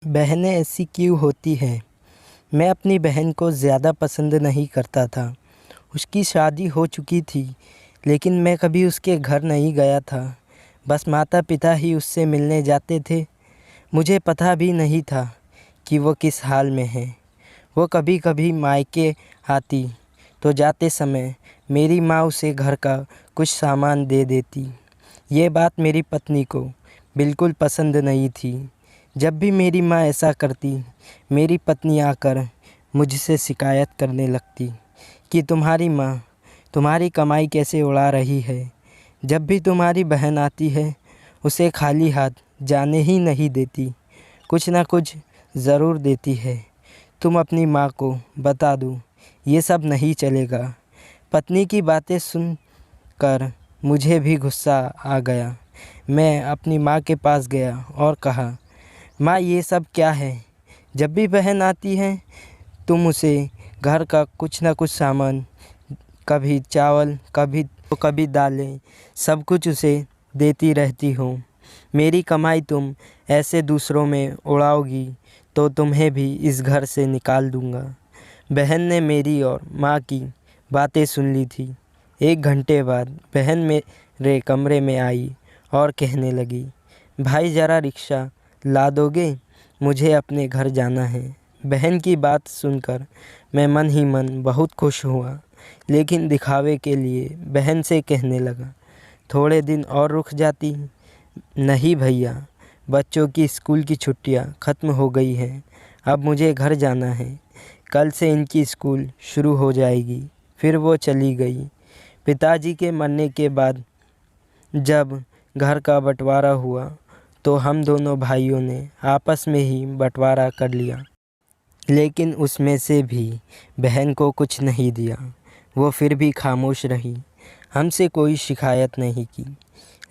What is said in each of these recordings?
बहनें ऐसी क्यों होती हैं। मैं अपनी बहन को ज़्यादा पसंद नहीं करता था। उसकी शादी हो चुकी थी, लेकिन मैं कभी उसके घर नहीं गया था। बस माता पिता ही उससे मिलने जाते थे। मुझे पता भी नहीं था कि वो किस हाल में है। वो कभी कभी मायके आती तो जाते समय मेरी माँ उसे घर का कुछ सामान दे देती। ये बात मेरी पत्नी को बिल्कुल पसंद नहीं थी। जब भी मेरी माँ ऐसा करती, मेरी पत्नी आकर मुझसे शिकायत करने लगती कि तुम्हारी माँ तुम्हारी कमाई कैसे उड़ा रही है। जब भी तुम्हारी बहन आती है, उसे खाली हाथ जाने ही नहीं देती, कुछ ना कुछ ज़रूर देती है। तुम अपनी माँ को बता दो, ये सब नहीं चलेगा। पत्नी की बातें सुनकर मुझे भी गुस्सा आ गया। मैं अपनी माँ के पास गया और कहा, माँ ये सब क्या है। जब भी बहन आती है तुम उसे घर का कुछ ना कुछ सामान, कभी चावल कभी दालें, सब कुछ उसे देती रहती हो। मेरी कमाई तुम ऐसे दूसरों में उड़ाओगी तो तुम्हें भी इस घर से निकाल दूंगा। बहन ने मेरी और माँ की बातें सुन ली थी। 1 घंटे बाद बहन मेरे कमरे में आई और कहने लगी, भाई ज़रा रिक्शा ला दोगे, मुझे अपने घर जाना है। बहन की बात सुनकर मैं मन ही मन बहुत खुश हुआ, लेकिन दिखावे के लिए बहन से कहने लगा, थोड़े दिन और रुक जाती। नहीं भैया, बच्चों की स्कूल की छुट्टियां ख़त्म हो गई हैं, अब मुझे घर जाना है। कल से इनकी स्कूल शुरू हो जाएगी। फिर वो चली गई। पिताजी के मरने के बाद जब घर का बंटवारा हुआ तो हम दोनों भाइयों ने आपस में ही बंटवारा कर लिया, लेकिन उसमें से भी बहन को कुछ नहीं दिया। वो फिर भी खामोश रही, हमसे कोई शिकायत नहीं की।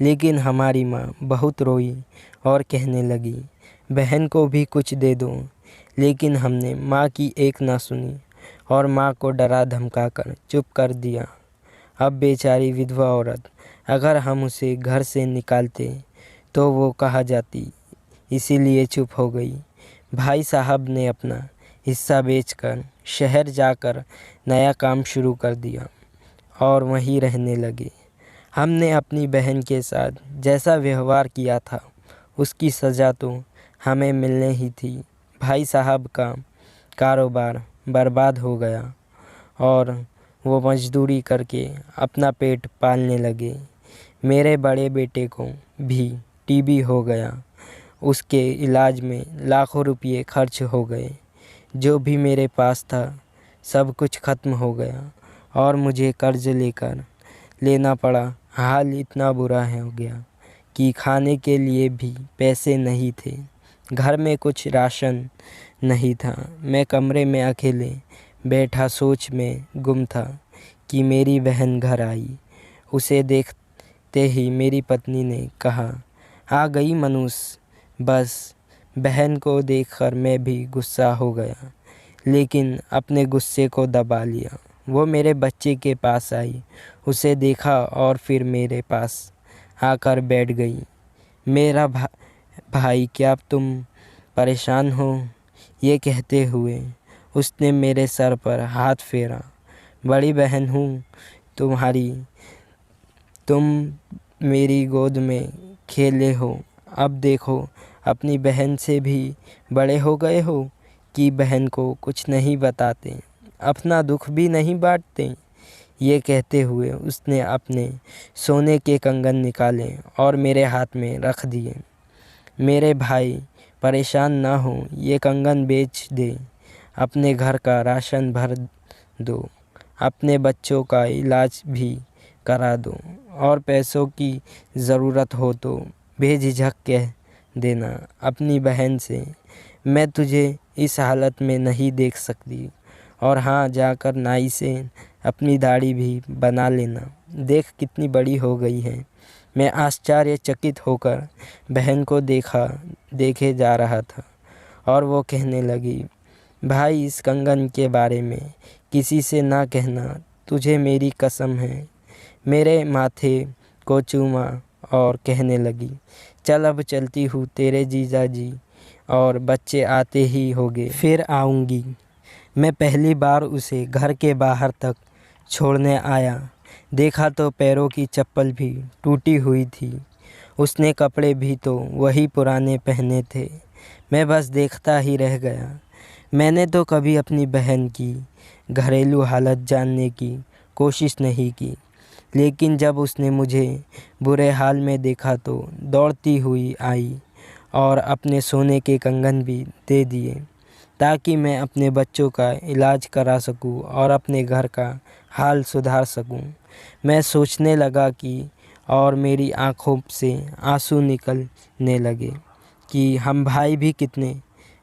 लेकिन हमारी माँ बहुत रोई और कहने लगी, बहन को भी कुछ दे दो। लेकिन हमने माँ की एक ना सुनी और माँ को डरा धमका कर चुप कर दिया। अब बेचारी विधवा औरत, अगर हम उसे घर से निकालते तो वो कहा जाती, इसीलिए चुप हो गई। भाई साहब ने अपना हिस्सा बेचकर शहर जाकर नया काम शुरू कर दिया और वहीं रहने लगे। हमने अपनी बहन के साथ जैसा व्यवहार किया था, उसकी सज़ा तो हमें मिलने ही थी। भाई साहब का कारोबार बर्बाद हो गया और वो मजदूरी करके अपना पेट पालने लगे। मेरे बड़े बेटे को भी टीबी हो गया। उसके इलाज में लाखों रुपये खर्च हो गए। जो भी मेरे पास था सब कुछ ख़त्म हो गया और मुझे कर्ज लेना पड़ा। हाल इतना बुरा हो गया कि खाने के लिए भी पैसे नहीं थे। घर में कुछ राशन नहीं था। मैं कमरे में अकेले बैठा सोच में गुम था कि मेरी बहन घर आई। उसे देखते ही मेरी पत्नी ने कहा, आ गई मनुष्य। बस बहन को देखकर मैं भी गुस्सा हो गया, लेकिन अपने गुस्से को दबा लिया। वो मेरे बच्चे के पास आई, उसे देखा और फिर मेरे पास आकर बैठ गई। मेरा भाई, क्या तुम परेशान हो? ये कहते हुए उसने मेरे सर पर हाथ फेरा। बड़ी बहन हूँ तुम्हारी, तुम मेरी गोद में खेले हो। अब देखो, अपनी बहन से भी बड़े हो गए हो कि बहन को कुछ नहीं बताते, अपना दुख भी नहीं बांटते। ये कहते हुए उसने अपने सोने के कंगन निकाले और मेरे हाथ में रख दिए। मेरे भाई, परेशान ना हो, ये कंगन बेच दे, अपने घर का राशन भर दो, अपने बच्चों का इलाज भी करा दो और पैसों की ज़रूरत हो तो बेझिझक कह देना अपनी बहन से, मैं तुझे इस हालत में नहीं देख सकती। और हाँ, जाकर नाई से अपनी दाढ़ी भी बना लेना। देख कितनी बड़ी हो गई है। मैं आश्चर्यचकित होकर बहन को देखे जा रहा था और वो कहने लगी, भाई इस कंगन के बारे में किसी से ना कहना, तुझे मेरी कसम है। मेरे माथे को चूमा और कहने लगी, चल अब चलती हूँ, तेरे जीजा जी और बच्चे आते ही होंगे फिर आऊँगी। मैं पहली बार उसे घर के बाहर तक छोड़ने आया, देखा तो पैरों की चप्पल भी टूटी हुई थी। उसने कपड़े भी तो वही पुराने पहने थे। मैं बस देखता ही रह गया। मैंने तो कभी अपनी बहन की घरेलू हालत जानने की कोशिश नहीं की, लेकिन जब उसने मुझे बुरे हाल में देखा तो दौड़ती हुई आई और अपने सोने के कंगन भी दे दिए ताकि मैं अपने बच्चों का इलाज करा सकूं और अपने घर का हाल सुधार सकूं। मैं सोचने लगा कि और मेरी आँखों से आंसू निकलने लगे कि हम भाई भी कितने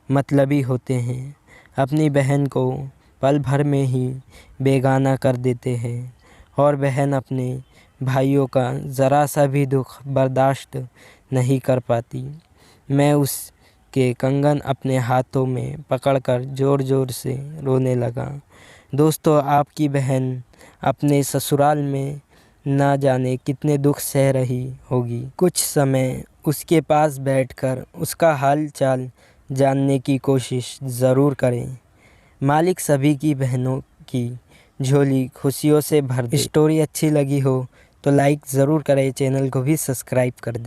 मतलबी होते हैं, अपनी बहन को पल भर में ही बेगाना कर देते हैं और बहन अपने भाइयों का ज़रा सा भी दुख बर्दाश्त नहीं कर पाती। मैं उसके कंगन अपने हाथों में पकड़कर ज़ोर ज़ोर से रोने लगा। दोस्तों, आपकी बहन अपने ससुराल में ना जाने कितने दुख सह रही होगी। कुछ समय उसके पास बैठकर उसका हाल चाल जानने की कोशिश ज़रूर करें। मालिक सभी की बहनों की झोली खुशियों से भर दे। स्टोरी अच्छी लगी हो तो लाइक ज़रूर करें, चैनल को भी सब्सक्राइब कर दें।